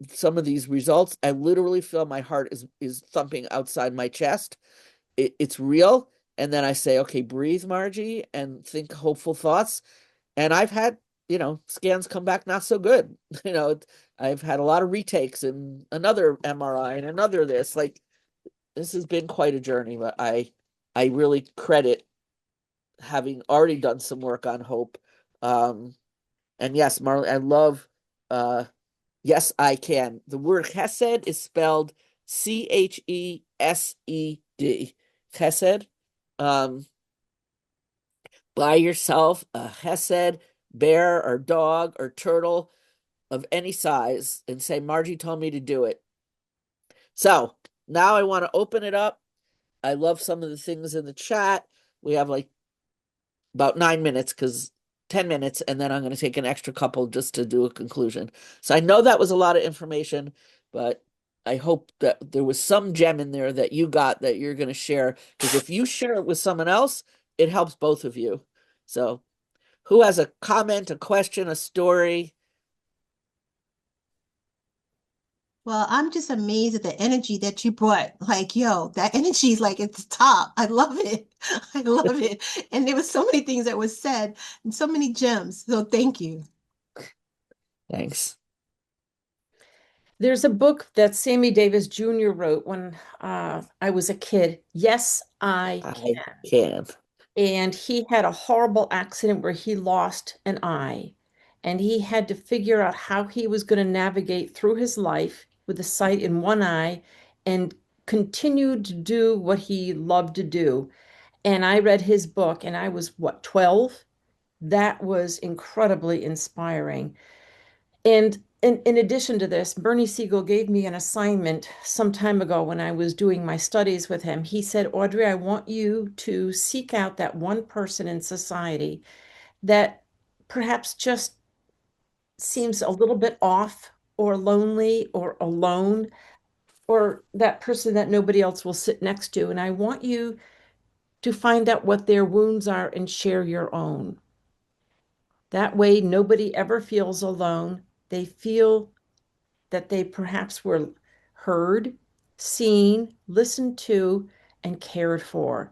some of these results, I literally feel my heart is thumping outside my chest. It's real. And then I say, okay, breathe, Margie, and think hopeful thoughts. And I've had, scans come back not so good. I've had a lot of retakes and another MRI and another this. Like, this has been quite a journey, but I really credit having already done some work on hope. And yes, Marley, I love yes, I can. The word chesed is spelled Chesed. Chesed. Buy yourself a chesed bear or dog or turtle of any size and say, Margie told me to do it. So now I want to open it up. I love some of the things in the chat. We have like about 9 minutes, 10 minutes, and then I'm going to take an extra couple just to do a conclusion. So I know that was a lot of information, but I hope that there was some gem in there that you got that you're going to share, because if you share it with someone else, it helps both of you. So who has a comment, a question, a story? Well, I'm just amazed at the energy that you brought. Like, yo, that energy is like at the top. I love it. I love it. And there was so many things that was said and so many gems. So thank you. Thanks. There's a book that Sammy Davis Jr. wrote when I was a kid. Yes, I I can. can. And he had a horrible accident where he lost an eye. And he had to figure out how he was going to navigate through his life with a sight in one eye and continue to do what he loved to do. And I read his book and I was, what, 12? That was incredibly inspiring. And in addition to this, Bernie Siegel gave me an assignment some time ago when I was doing my studies with him. He said, Audrey, I want you to seek out that one person in society that perhaps just seems a little bit off or lonely or alone, or that person that nobody else will sit next to. And I want you to find out what their wounds are and share your own. That way, nobody ever feels alone. They feel that they perhaps were heard, seen, listened to, and cared for.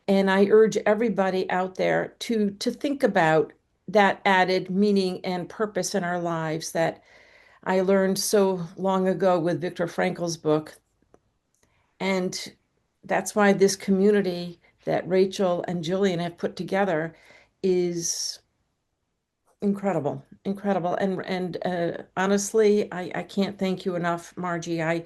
And I urge everybody out there to think about that added meaning and purpose in our lives that I learned so long ago with Viktor Frankl's book. And that's why this community that Rachel and Jillian have put together is incredible, incredible. And honestly, I can't thank you enough, Marji.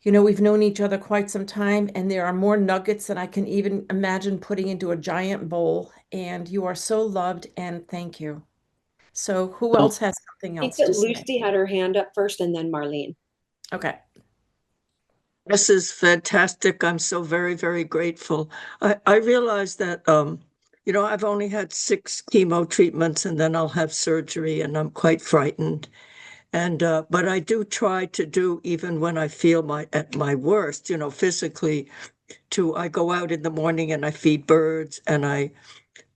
We've known each other quite some time, and there are more nuggets than I can even imagine putting into a giant bowl. And you are so loved, and thank you. So, who else has something I think else that to say? Lucy had her hand up first and then Marlene. Okay. This is fantastic. I'm so very, very grateful. I realize that, I've only had 6 chemo treatments and then I'll have surgery and I'm quite frightened. And, but I do try to do, even when I feel at my worst, physically, I go out in the morning and I feed birds and I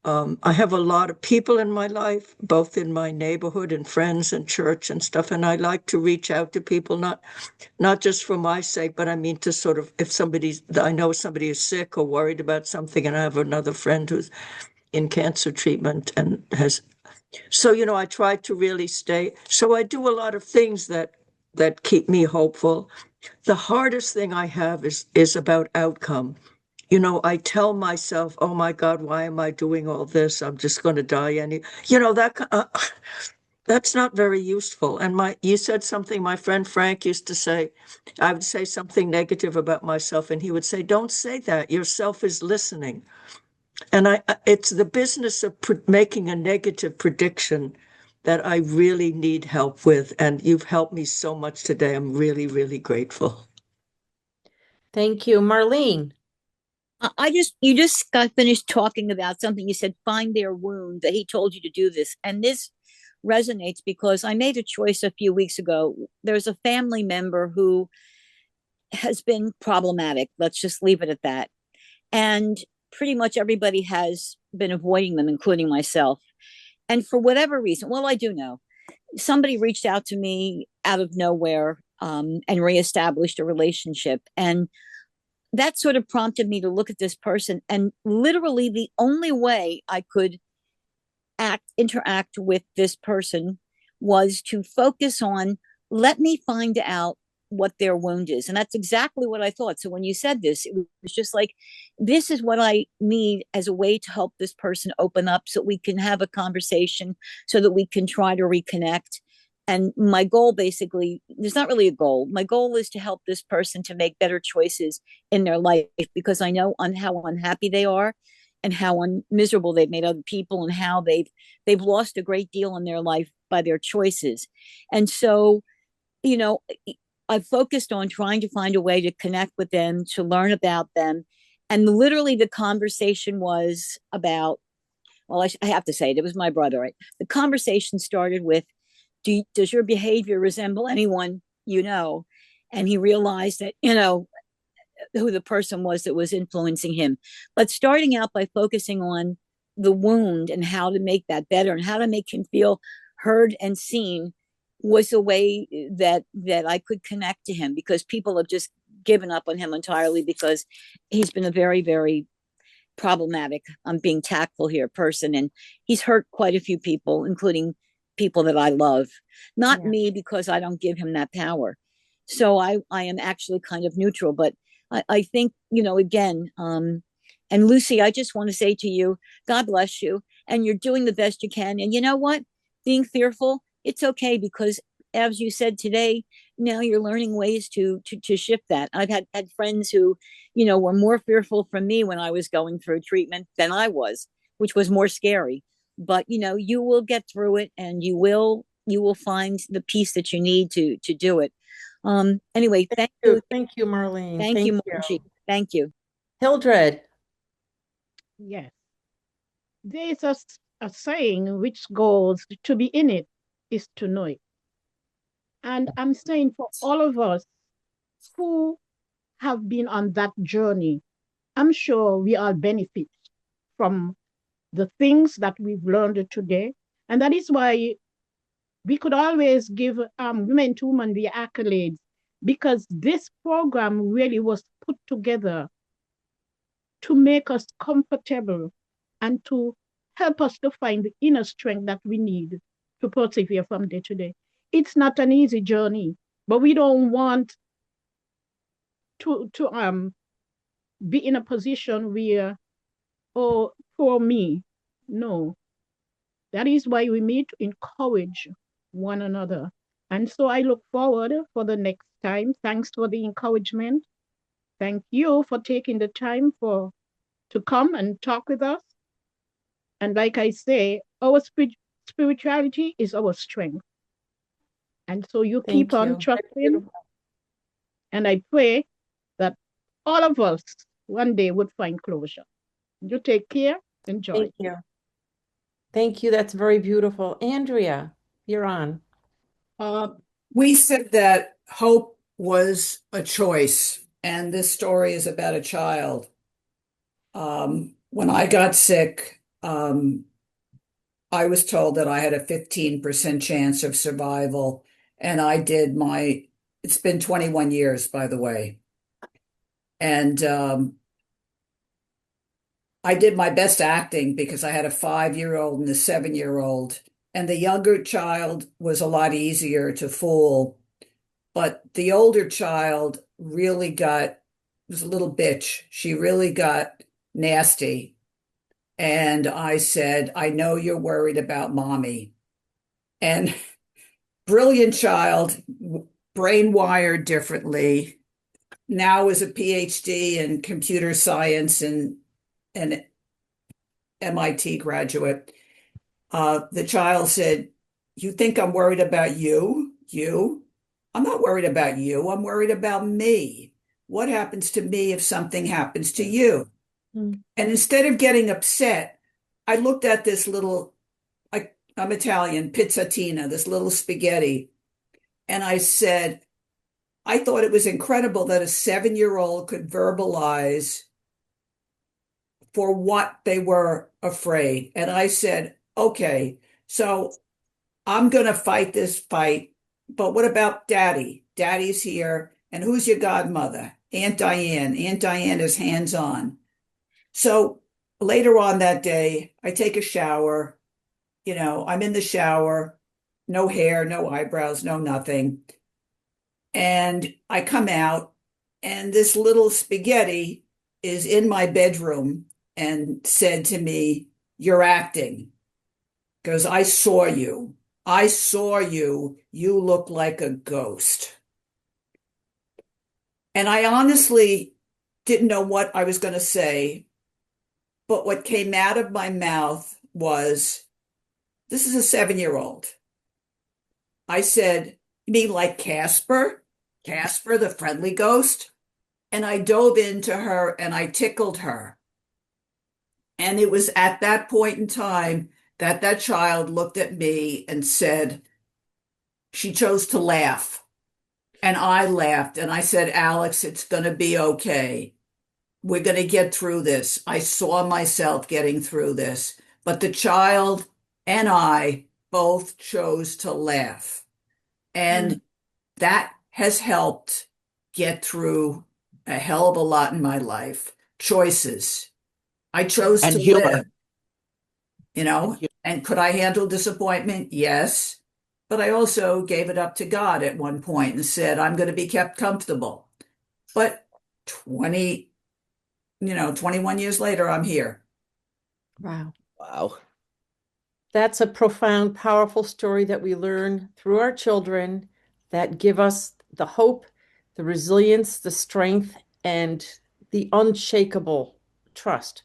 have a lot of people in my life, both in my neighborhood and friends and church and stuff. And I like to reach out to people, not just for my sake, but I mean to sort of, if I know somebody is sick or worried about something, and I have another friend who's in cancer treatment and so, I try to really so I do a lot of things that keep me hopeful. The hardest thing I have is about outcome. I tell myself, oh my God, why am I doing all this? I'm just going to die that's not very useful. And you said something, my friend Frank used to say, I would say something negative about myself, and he would say, don't say that. Yourself is listening. And it's the business of making a negative prediction that I really need help with. And you've helped me so much today. I'm really, really grateful. Thank you, Marlene. You just got finished talking about something. You said, find their wound, that he told you to do this. And this resonates because I made a choice a few weeks ago. There's a family member who has been problematic. Let's just leave it at that. And pretty much everybody has been avoiding them, including myself. And for whatever reason, well, I do know, somebody reached out to me out of nowhere and reestablished a relationship. And that sort of prompted me to look at this person. And literally the only way I could interact with this person was to focus on, let me find out what their wound is. And that's exactly what I thought. So when you said this, it was just like, this is what I need as a way to help this person open up so we can have a conversation, so that we can try to reconnect. And my goal, basically, there's not really a goal. My goal is to help this person to make better choices in their life, because I know on how unhappy they are and how miserable they've made other people, and how they've lost a great deal in their life by their choices. And so, I've focused on trying to find a way to connect with them, to learn about them. And literally the conversation was about, well, I have to say, it was my brother, right? The conversation started with, does your behavior resemble anyone you know? And he realized that, who the person was that was influencing him. But starting out by focusing on the wound and how to make that better and how to make him feel heard and seen was a way that I could connect to him, because people have just given up on him entirely, because he's been a very, very problematic, I'm being tactful here, person. And he's hurt quite a few people, including people that I love, not Yeah. me, because I don't give him that power. So I am actually kind of neutral, but I think, again, and Lucy, I just want to say to you, God bless you. And you're doing the best you can. And you know what? Being fearful, it's okay, because as you said today, now you're learning ways to shift that. I've had friends who, were more fearful from me when I was going through treatment than I was, which was more scary. But you will get through it, and you will find the peace that you need to do it. Anyway, thank you. Thank you, Marlene. Thank you, Marji. Thank you. Hildred. Yes. There is a saying which goes, to be in it is to know it. And I'm saying for all of us who have been on that journey, I'm sure we all benefit from the things that we've learned today. And that is why we could always give Women to Women the accolades, because this program really was put together to make us comfortable and to help us to find the inner strength that we need to persevere from day to day. It's not an easy journey, but we don't want to be in a position where, oh, for me. No. That is why we need to encourage one another. And so I look forward for the next time. Thanks for the encouragement. Thank you for taking the time to come and talk with us. And like I say, our spirituality is our strength. And so you keep on trusting. And I pray that all of us one day would find closure. You take care. Enjoy. Thank you. Thank you. That's very beautiful. Andrea, you're on. We said that hope was a choice, and this story is about a child. When I got sick, I was told that I had a 15% chance of survival, and I did it's been 21 years, by the way. And I did my best acting because I had a 5-year-old and a 7-year-old, and the younger child was a lot easier to fool. But the older child really was a little bitch. She really got nasty. And I said, I know you're worried about mommy. And brilliant child, brain wired differently, now is a PhD in computer science and an MIT graduate. The child said, you think I'm worried about you? You? I'm not worried about you. I'm worried about me. What happens to me if something happens to you? And instead of getting upset, I looked at this little, I'm Italian, pizzatina, this little spaghetti. And I said, I thought it was incredible that a 7-year-old could verbalize for what they were afraid. And I said, okay, so I'm going to fight this fight. But what about Daddy? Daddy's here. And who's your godmother? Aunt Diane. Aunt Diane is hands-on. So later on that day, I take a shower. I'm in the shower, no hair, no eyebrows, no nothing. And I come out, and this little spaghetti is in my bedroom and said to me, you're acting. Because I saw you. I saw you. You look like a ghost. And I honestly didn't know what I was going to say. But what came out of my mouth was, this is a 7-year-old. I said, you mean like Casper? Casper, the friendly ghost? And I dove into her and I tickled her. And it was at that point in time that child looked at me and said, she chose to laugh. And I laughed and I said, Alex, it's going to be okay. We're going to get through this. I saw myself getting through this. But the child and I both chose to laugh. And that has helped get through a hell of a lot in my life. Choices. I chose to live, And could I handle disappointment? Yes. But I also gave it up to God at one point and said, I'm going to be kept comfortable. But 21 years later, I'm here. Wow. Wow. That's a profound, powerful story that we learn through our children that give us the hope, the resilience, the strength, and the unshakable trust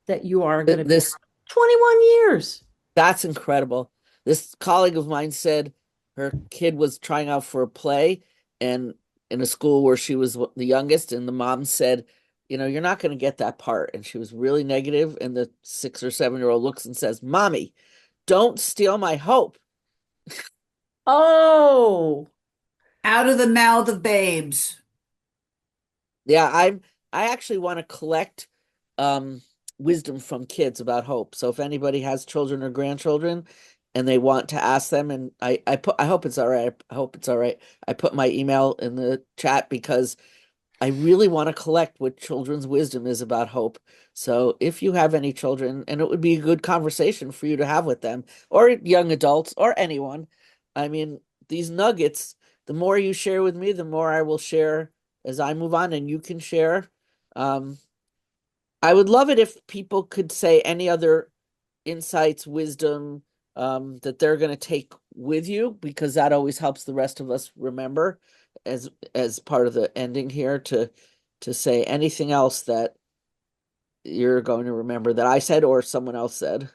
that you are going to be This 21 years. That's incredible. This colleague of mine said her kid was trying out for a play and in a school where she was the youngest, and the mom said, you're not going to get that part. And she was really negative, and the 6 or 7-year-old looks and says, Mommy, don't steal my hope. Oh, Out of the mouth of babes. Yeah, I actually want to collect um wisdom from kids about hope. So if anybody has children or grandchildren and they want to ask them, and I hope it's all right. I hope it's all right. I put my email in the chat because I really want to collect what children's wisdom is about hope. So if you have any children, and it would be a good conversation for you to have with them or young adults or anyone. I mean, these nuggets, the more you share with me, the more I will share as I move on, and you can share. Um, I would love it if people could say any other insights, wisdom, that they're going to take with you, because that always helps the rest of us remember as part of the ending here, to say anything else that you're going to remember that I said or someone else said.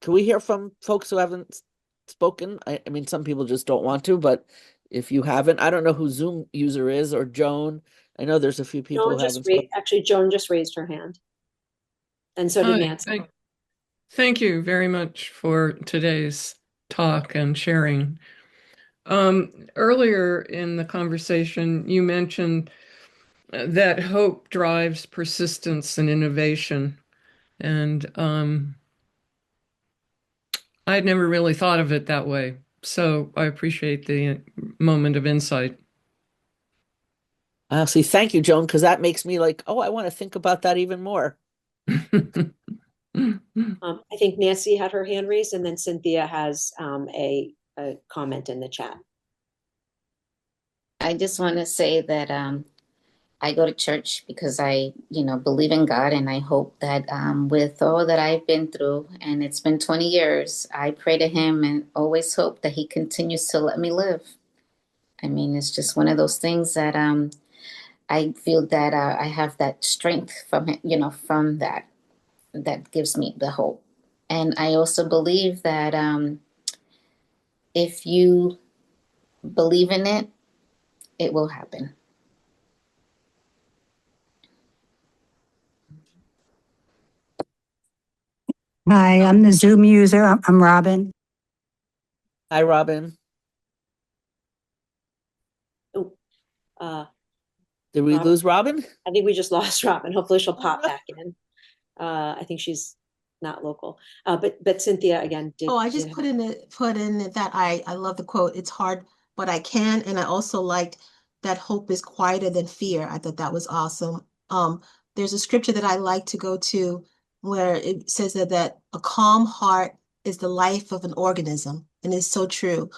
Can we hear from folks who haven't spoken? I mean, some people just don't want to, but if you haven't, I don't know who Zoom user is, or Joan. I know there's a few people Joan who just haven't spoken. actually, Joan just raised her hand. And so did Hi, Nancy. thank you very much for today's talk and sharing. Earlier in the conversation, you mentioned that hope drives persistence and innovation. And I'd never really thought of it that way. So I appreciate the moment of insight. See, thank you, Joan, because that makes me like, oh, I want to think about that even more. I think Nancy had her hand raised, and then Cynthia has a comment in the chat. I just want to say that I go to church because I, believe in God, and I hope that with all that I've been through, and it's been 20 years, I pray to Him and always hope that He continues to let me live. I mean, it's just one of those things that I feel that I have that strength from it, from that gives me the hope. And I also believe that if you believe in it, it will happen. Hi, I'm the Zoom user. I'm Robin. Hi, Robin. Oh, did we lose Robin? I think we just lost Robin. Hopefully she'll pop back in. I think she's not local. But Cynthia again did. Oh, I just put in that I love the quote. It's hard, but I can. And I also liked that hope is quieter than fear. I thought that was awesome. There's a scripture that I like to go to where it says that a calm heart is the life of an organism. And it's so true.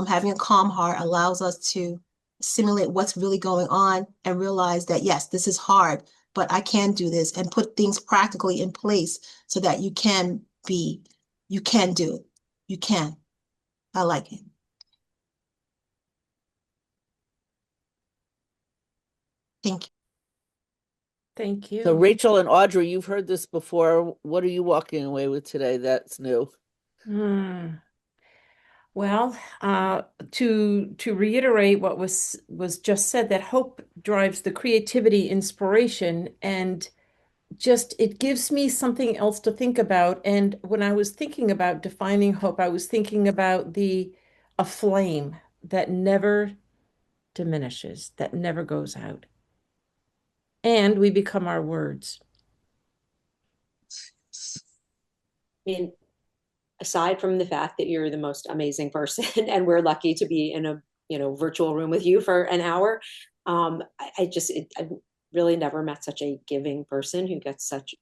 Having a calm heart allows us to simulate what's really going on and realize that, yes, this is hard, but I can do this, and put things practically in place so that you can do it. You can. I like it. Thank you. Thank you. So Rachel and Audrey, you've heard this before. What are you walking away with today that's new? Well, to reiterate what was just said, that hope drives the creativity, inspiration, and just it gives me something else to think about. And when I was thinking about defining hope, I was thinking about a flame that never diminishes, that never goes out. And we become our words. I mean, aside from the fact that you're the most amazing person and we're lucky to be in a virtual room with you for an hour, I've really never met such a giving person who gets such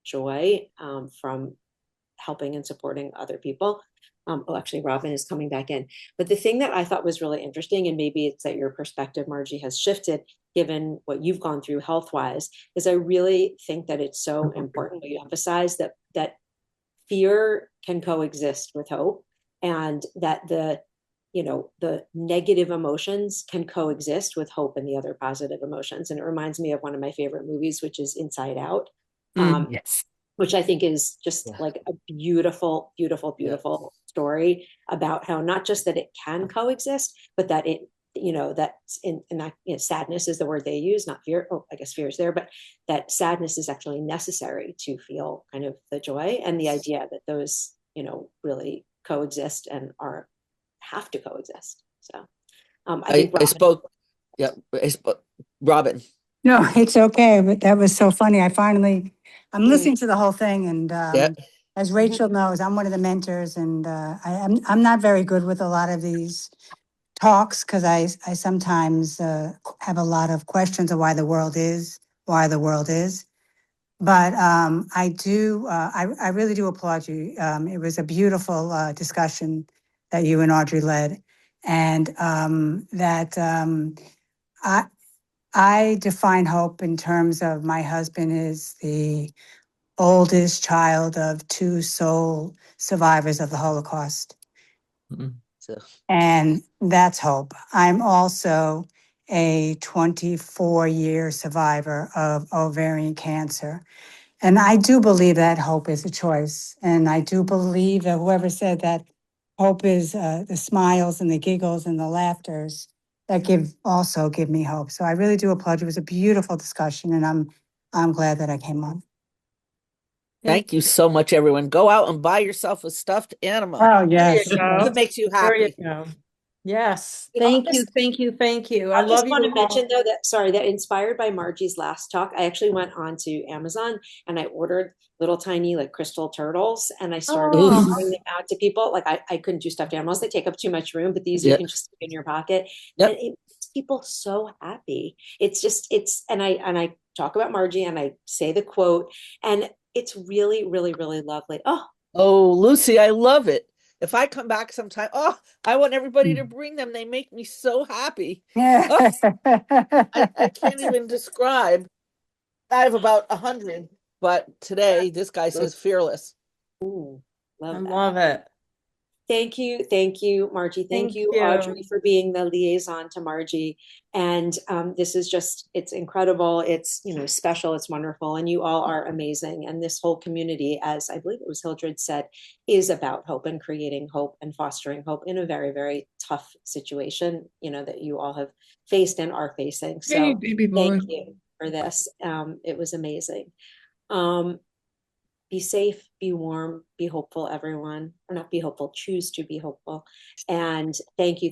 joy from helping and supporting other people. Actually, Robin is coming back in. But the thing that I thought was really interesting, and maybe it's that your perspective, Margie, has shifted given what you've gone through health-wise, is I really think that it's so important that you emphasize that fear can coexist with hope, and that the negative emotions can coexist with hope and the other positive emotions. And it reminds me of one of my favorite movies, which is Inside Out. Yes. Which I think is just like a beautiful, beautiful, beautiful story about how not just that it can coexist, but that it, that in that, sadness is the word they use, not fear. Oh, I guess fear is there, but that sadness is actually necessary to feel kind of the joy, and the idea that those, really coexist and have to coexist. So I think I spoke, Robin. No, it's okay, but that was so funny. I'm listening to the whole thing, and as Rachel knows, I'm one of the mentors, and I'm not very good with a lot of these talks because I sometimes have a lot of questions of why the world is. But I really do applaud you. It was a beautiful discussion that you and Audrey led, and I define hope in terms of my husband is the oldest child of two sole survivors of the Holocaust. And that's hope. I'm also a 24-year survivor of ovarian cancer. And I do believe that hope is a choice. And I do believe that whoever said that hope is the smiles and the giggles and the laughters that give me hope. So I really do applaud you. It was a beautiful discussion, and I'm glad that I came on. Thank you so much, everyone. Go out and buy yourself a stuffed animal. Oh, yes. It makes you happy. There you go. Yes. Thank you. I just want to mention though that inspired by Margie's last talk, I actually went on to Amazon and I ordered little tiny like crystal turtles, and I started giving them out to people. Like I couldn't do stuffed animals; they take up too much room. But these you can just stick in your pocket, and it makes people so happy. And I talk about Margie and I say the quote, and it's really, really, really lovely. Oh, Lucy, I love it. If I come back sometime, I want everybody to bring them. They make me so happy. I can't even describe. I have about 100, but today this guy says fearless. Ooh, love it. Thank you, Margie. Thank you, Audrey, for being the liaison to Margie. And this is it's incredible. It's, special. It's wonderful. And you all are amazing. And this whole community, as I believe it was Hildred said, is about hope and creating hope and fostering hope in a very, very tough situation, that you all have faced and are facing. So thank you for this. It was amazing. Be safe, be warm, be hopeful, everyone. Or not be hopeful, choose to be hopeful. And thank you.